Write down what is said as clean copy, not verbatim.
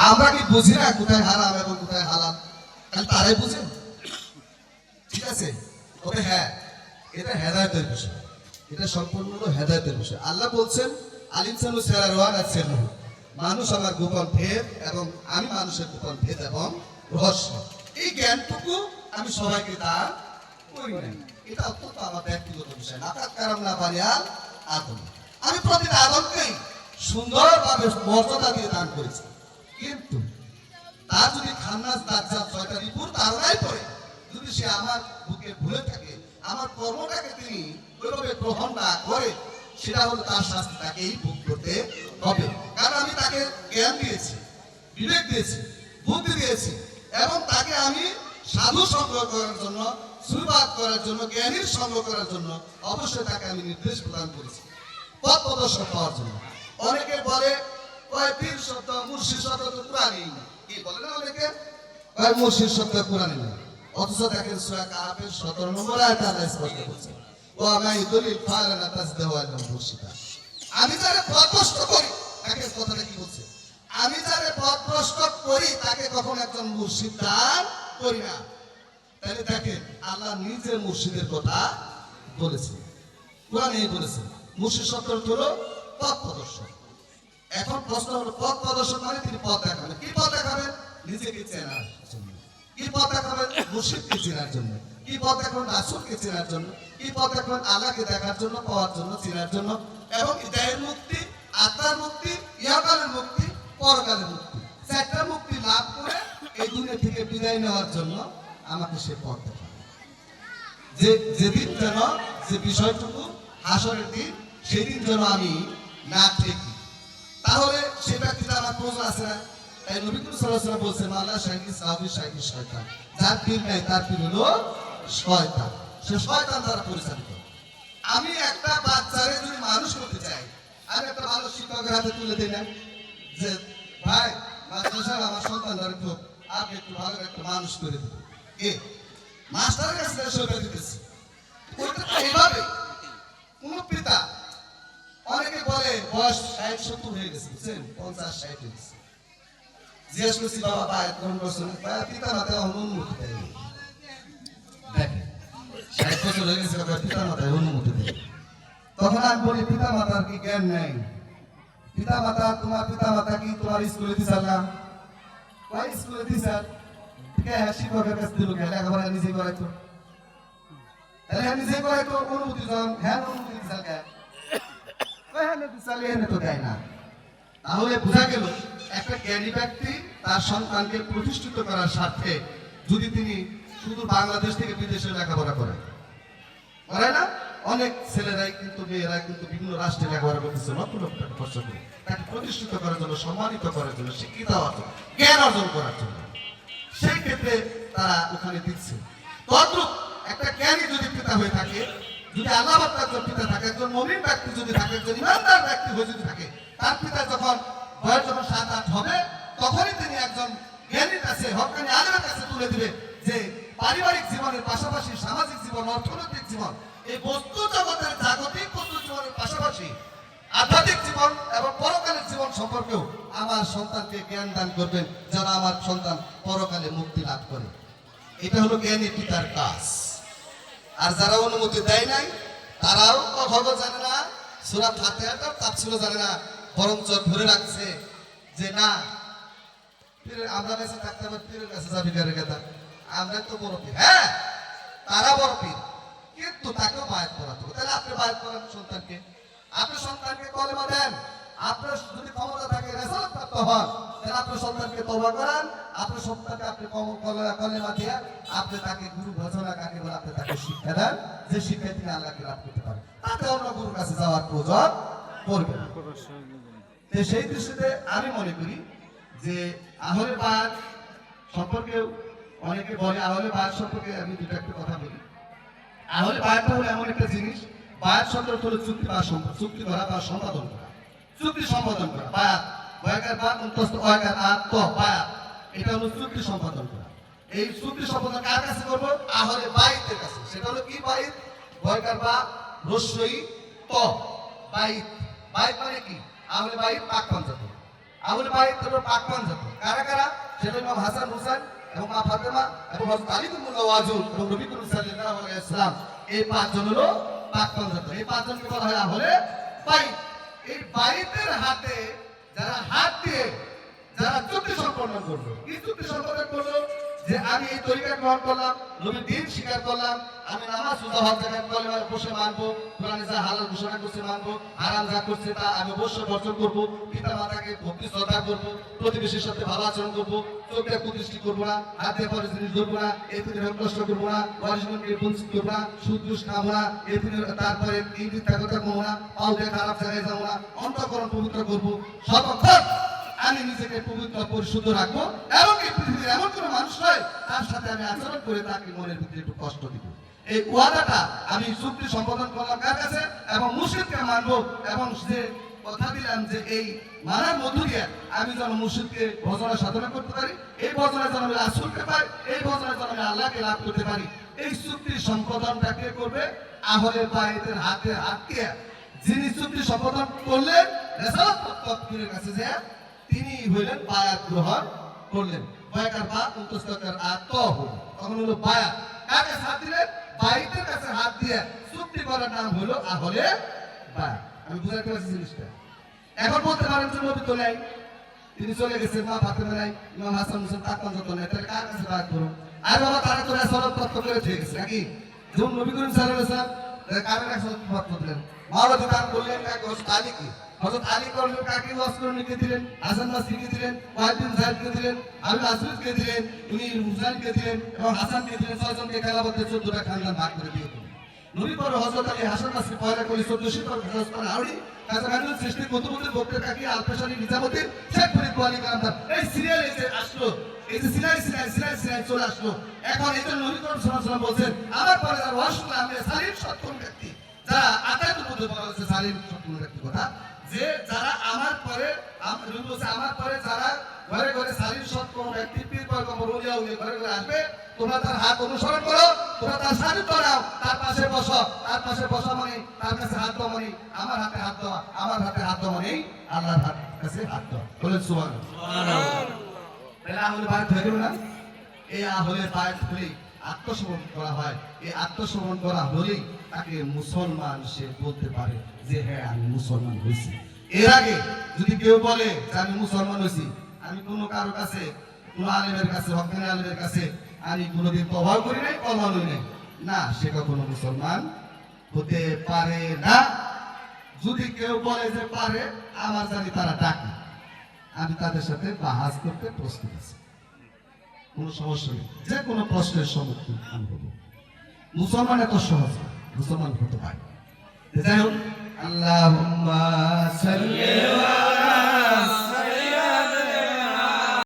আমরা কি বুঝি না কোথায় হারাম এবং কোথায় হালাল? খালি তারাই বুঝেন, ঠিক আছে? তবে হ্যাঁ, এটা হেদায়েতের বিষয়, এটা সম্পূর্ণ হেদায়েতের বিষয়। আল্লাহ বলছেন আলিনসানু সেরারওয়ান আর সেরহু, মানুষ আমার গোপন ভেদ এবং আমি মানুষের গোপন ভেদ এবং রহস্য, এই জ্ঞানটুকু আমি সবাইকে দান করি নাই। এটা অত্যন্ত আমার ব্যক্তিগত বিষয়। লাকাদ কারামনা বানি আদম, আমি প্রতিটা আদমকেই সুন্দরভাবে মর্যাদা দিয়ে দান করেছি। কিন্তু তার যদি খান্নাস দাজ্জাল ছয়টা রিপুর তারনাই পড়ে, যদি সে আমার বুকে ভুলে থাকে, আমার কর্মটাকে তিনি ওইভাবে গ্রহণ না করে, সেটা হলো তার শাস্তি তাকেই ভোগ করতে হবে। কারণ আমি তাকে জ্ঞান দিয়েছি, বিবেক দিয়েছি, বুদ্ধি দিয়েছি, এবং তাকে আমি সাধু সংগ্রহ করার জন্য, সুরবাদ করার জন্য, জ্ঞানীর সংগ্রহ করার জন্য অবশ্যই তাকে আমি নির্দেশ প্রদান করেছি পথ প্রদর্শন পাওয়ার জন্য। অনেকে বলে পীর শব্দ মুর্শিদ শব্দ তো কোরআনে নেই, কি বলে না অনেকে, মুর্শিদ শব্দ কোরআনে নেই। অথচ দেখেন সূরা কাহাফের 17 নম্বর আয়াতে আল্লাহ স্পষ্ট বলছে, ওয়া মা ইউদলিল ফালানা তাজদাহু আল্লাহু মুর্শিদা। আমি যারা পথভ্রষ্ট করি, দেখেন কথাটা কি বলছে, আমি যারা পথভ্রষ্ট করি তাকে কখনো একজন মুর্শিদ দান করি না। তাহলে দেখেন আল্লাহ নিজে মুর্শিদের কথা বলেছেন, কোরআনেই বলেছেন। মুর্শিদ শব্দ হলো পথ প্রদর্শক। এখন প্রশ্ন হলো, পথ প্রদর্শক মানে তিনি পথ দেখাবেন। কি পথ দেখাবেন? নিজেকে চেনার জন্য। কি পথ দেখাবেন? মুর্শিদকে চেনার জন্য। কি পথ দেখাবেন? রাসূলকে চেনার জন্য। কি পথ দেখাবেন? আল্লাহকে দেখার জন্য, পাওয়ার জন্য, চেনার জন্য, এবং হৃদয়ের মুক্তি, আত্মার মুক্তি, ইহকালের মুক্তি, পরকালের মুক্তি, চারটা মুক্তি লাভ করে এই দুনিয়া থেকে বিদায় নেওয়ার জন্য আমাকে সে পথ দেখাবে। যেদিন যেন, যে বিষয়টুকু হাসরের দিন, সেদিন যেন আমি না ঠেকি, তাহলে সে ব্যক্তিটা আমার প্রয়োজন আছে না? তাই নবী করিম সাল্লাল্লাহু আলাইহি ওয়াসাল্লাম বলছেন, আল্লাহ শাহিদ সাহাবী শাহিদ শয়তান, যার পীর নাই তার পীর হলো শয়তান, সে শয়তান দ্বারা পরিচালিত। আমি একটা বাচ্চারে যদি মানুষ করতে চাই, আমি একটা ভালো শিক্ষকের হাতে তুলে দিই না যে ভাই মাস্টার সাহেব আমার সন্তানদের একটু আপনি একটু ভালো একটা মানুষ করে দিন, এ মাস্টারের কাছে সরকার দিতেছি। ওইটা এইভাবে কোন পিতা, অনেকে বলে বয়স 60-70 হয়ে গেছে, বুঝছেন, 50-60 হয়ে গেছে, জিজ্ঞেস করছি বাবা ভাই গ্রহণ করছেন, পিতা মাতায় অনুমতি দেয়, দেখেন 60 বছর হয়ে গেছে, পিতা মাতায় অনুমতি দেয়। তখন আমি বলি পিতা মাতার কি জ্ঞান নেই? পিতা মাতা, তোমার পিতা মাতা কি তোমার স্কুলে দিছাল না? কয় স্কুলে দিছাল? ঠিক আছে, শিক্ষকের কাছে দিল, লেখাপড়া নিজে করাইতো, তাহলে নিজে করাইতো, অনুমতি জন, হ্যাঁ অনুমতি দিছাল কে? তাহলে বোঝা গেল একটা জ্ঞানী ব্যক্তি তার সন্তানকে প্রতিষ্ঠিত করার স্বার্থে যদি তিনি শুধু বাংলাদেশ থেকে বিদেশে লেখাপড়া করে না, অনেক ছেলেরাই কিন্তু মেয়েরাই কিন্তু বিভিন্ন রাষ্ট্রে লেখাপড়া করতেছে লক্ষ লক্ষ টাকা খরচ করে, তাকে প্রতিষ্ঠিত করার জন্য, সম্মানিত করার জন্য, শিক্ষিত হওয়ার জন্য, জ্ঞান অর্জন করার জন্য, সেই ক্ষেত্রে তারা ওখানে দিচ্ছে। তদ্রূপ একটা জ্ঞানী যদি পিতা হয়ে থাকে, যদি আল্লাহ ভক্ত একজন পিতা থাকে, একজন মুমিন ব্যক্তি যদি থাকে, একজন ইমানদার ব্যক্তি হয়ে যদি থাকে, তার পিতা যখন বয়স যখন 7-8 হবে, তখনই তিনি একজন জ্ঞানীর কাছে, হক্কানি আলেমের কাছে তুলে দিবে যে পারিবারিক জীবনের পাশাপাশি সামাজিক জীবন, অর্থনৈতিক জীবন, এই বস্তু জগতের জাগতিক বস্তু জীবনের পাশাপাশি আধ্যাত্মিক জীবন এবং পরকালের জীবন সম্পর্কেও আমার সন্তানকে জ্ঞান দান করবেন, যারা আমার সন্তান পরকালে মুক্তি লাভ করে। এটা হলো জ্ঞানী পিতার কাজ। আর যারা অনুমতি দেয় নাই, তারাও কথা জানে না, সূরা ফাতিহাটার তাফসীরও জানে না, বরঞ্চ ধরে রাখছে যে না আমরা বেঁচে থাকতে হবে, পীরের কাছে যাবি কারে কথা, আমরা তো বড় পীর। হ্যাঁ, তারা বড় পীর, কিন্তু তাকেও বায়াত করাতে হবে। তাহলে আপনি বায়াত করান সন্তানকে, আপনি সন্তানকে কলেমা দেন, আপনার যদি ক্ষমতা থাকে, রেজাল্ট প্রাপ্ত হন, তাহলে আপনার সন্তানকে তওবা করান, আপনার সন্তানকে আপনি কলেমা দিয়ে আপনি তাকে গুরু ভজনা কাকে বলে আপনি তাকে শিক্ষা দেন, যে শিক্ষায় তিনি আল্লাহকে লাভ করতে পারেন, তাতে অন্য গুরুর কাছে যাওয়ার প্রয়োজন পড়বে না। সেই দৃষ্টিতে আমি মনে করি যে আহলে বায়াত সম্পর্কে অনেকে বলে, আহলে বায়াত সম্পর্কে আমি দুটো একটা কথা বলি। আহলে বায়াতটা হলো এমন একটা জিনিস, বায়াত শব্দ হলো চুক্তি বা চুক্তি করা বা সম্পাদন করা, চুক্তি সম্পাদন করা। বায়াত ওয়াকার বা মুনতাস ওয়াকার আত বায়াত, এটা হলো চুক্তি সম্পাদন করা। এই চুক্তি সম্পাদন কার কাছে করব? আহলে বাইতের কাছে। সেটা হলো কি বাইত? ওয়াকার বা রস্যই ত বাইত। বাইত মানে কি? আহলে বাইত পাক পঞ্চায়েত। আহলে বাইত হলো পাকমান জাত। কারা কারা? সেটা ইমাম হাসান হুসাইন এবং মা ফাতেমা এবং হযরত আলী কুল্লাহ ওয়াজুদ এবং নবী করিম সাল্লাল্লাহু আলাইহি ওয়াসাল্লাম, এই পাঁচজন হলো পাকমান জাত। এই পাঁচজনকে বলা হয় আহলে বাইত। এই বাইতের হাতে যারা হাত দিয়ে যারা চুক্তি সম্পন্ন করলো, কি চুক্তি সম্পন্ন করলো? যে আমি এই তরিকা গ্রহণ করলাম, নবীর দ্বীন স্বীকার করলাম, আমি নামাজ রোজা হজ যাকাত কলেমা বসে মানবো, কোরআনে যা হালাল ঘোষণা করছে মানবো, হারাম যা করছে তা আমি অবশ্যই বর্জন করবো, পিতা মাতাকে ভক্তি শ্রদ্ধা করবো, প্রতিবেশীর সাথে ভালো আচরণ করবো, চোখে কুদৃষ্টি করবো না, হাতে পরে জিনিস ধরবো না, এই দিনের কষ্ট করবো না, ওয়ারিশগণকে বঞ্চিত করবো না, সুদ ঘুষ খাবো না, এই দিনের তারপরে এই দিন কথা করবো না, পাও দিয়ে খারাপ জায়গায় যাবো না, অন্তঃকরণ পবিত্র করবো, সর্বক্ষণ আমি নিজেকে পবিত্র পরিশুদ্ধ রাখবো এবং এই পৃথিবীর এমন কোনো মানুষ নয় তার সাথে আমি আচরণ করে তাকে মনের ভিতরে একটু কষ্ট দিব। এই ওয়াদাটা আমি চুক্তি সম্পাদন করলাম কার কাছে? এবং মুর্শিদকে মানবো এবং যে কথা দিলাম যে এই মানার মধ্য দিয়ে আমি যেন মুর্শিদকে ভজনা সাধনা করতে পারি, এই ভজনা যেন আমি রাসূলকে পাই, এই ভজনা যেন আমি আল্লাহকে লাভ করতে পারি। এই চুক্তি সম্পাদনটা কে করবে? আহলে বাইতের হাতে হাত দিয়ে যিনি চুক্তি সম্পাদন করলেন রেসালাত তকবীরের কাছে যে তিনি হইলেন বায়াত গ্রহণ করলেন। বায়াকার বা উন্তস্তকার আতহ, তখন হলো বায়াত। কার কাছে হাত দিলেন? বাইতের কাছে হাত দিয়ে চুক্তি করার নাম হলো আহলে বায়াত। আমি বুঝাতে পারছি জিনিসটা। এখন বলতে পারেন যে নবী তো নাই, তিনি চলে গেছেন, মা ফাতেমা নাই, ইমাম হাসান হোসেন পাকমান যত নাই, তাহলে কার কাছে বায়াত করো? আর বাবা তারা তো রেসালাত তত্ত্ব করে দিয়ে গেছে নাকি? যেমন নবী করিম সাল্লাল্লাহু আলাইহি ওয়াসাল্লাম কার কাছে তত্ত্ব দিলেন? মাওলানা দান করলেন কাকে? হযরত আলীকে। হযরত আলী করলেন কাকে? ওয়াসকুরনিকে দিলেন, হাসান বাসরিকে দিলেন, ওয়াহিদ যায়েদকে দিলেন, আবু আসওয়াদকে দিলেন, উনি হুসাইনকে দিলেন এবং হাসানকে দিলেন। ছয়জনকে খেলাফতে 14টা খানদান ভাগ করে দিয়ে দিলেন। নবী পরে হযরত আলী হাসান বাসরি পয়লা করে 1400 পর ওসমান আউরি কাজা গানুল সৃষ্টি কুতুবুল বক্তের কাকি আলপেশানি নিজামুদ্দিন শেখ ফরিদ ওয়ালি কান্দার এই সিরিয়াল এই যে আসলো, এই যে সিরিয়াল চলে আসলো। এখন এই জন্য নবী করিম সাল্লাল্লাহু আলাইহি ওয়াসাল্লাম বলেন আমার পরে যারা ওয়াসুল্লাহ আমি সালিম সৎকর্ম ব্যক্তি, যারা আতায়াতুল মধ্যে বলা হয়েছে সালিম সৎকর্ম ব্যক্তি কথা, যে যারা আমার পরে আমার পরে যারা ঘরে ঘরে সালিম সৎকর্ম ব্যক্তি পীর পয়গম্বর ওলিয়া উলিয়া ঘরে ঘরে আসবে, তোমরা তার হাত অনুসরণ করো, তোমরা তার সান্নিধ্য নাও, তার পাশে বসো, তার পাশে বসা মানে তার কাছে হাত দেওয়া মানে আমার হাতে হাত দেওয়া, আমার হাতে হাত দেওয়া মানে আল্লাহর কাছে হাত দেওয়া। বলেন সুবহানাল্লাহ। তাহলে আহলে বাইত হয়ে গেল না? এই আহলে বাইত হলেই আত্মসমর্পণ করা হয়। এই আত্মসমর্পণ করা হলেই তাকে মুসলমান সে বলতে পারে যে হ্যাঁ আমি মুসলমান হয়েছি। এর আগে যদি কেউ বলে যে আমি মুসলমান হয়েছি, আমি কোনো কারো কাছে, কোনো আলেমের কাছে, হক্কানি আলেমের কাছে আমি কোনোদিন তওবা করি নাই, কলমা লই নাই, না, সে কখনো মুসলমান হতে পারে না। যদি কেউ বলে যে পারে, আমার জানি তারা ডাকে, আমি তাদের সাথে বাহাজ করতে প্রস্তুত আছি, কোনো সমস্যা নেই, যে কোনো প্রশ্নের সম্মুখীন আমি হব। মুসলমান এত সহজ, মুসলমান হতে পারে। যাই হোক, আল্লাহুম্মা সাল্লি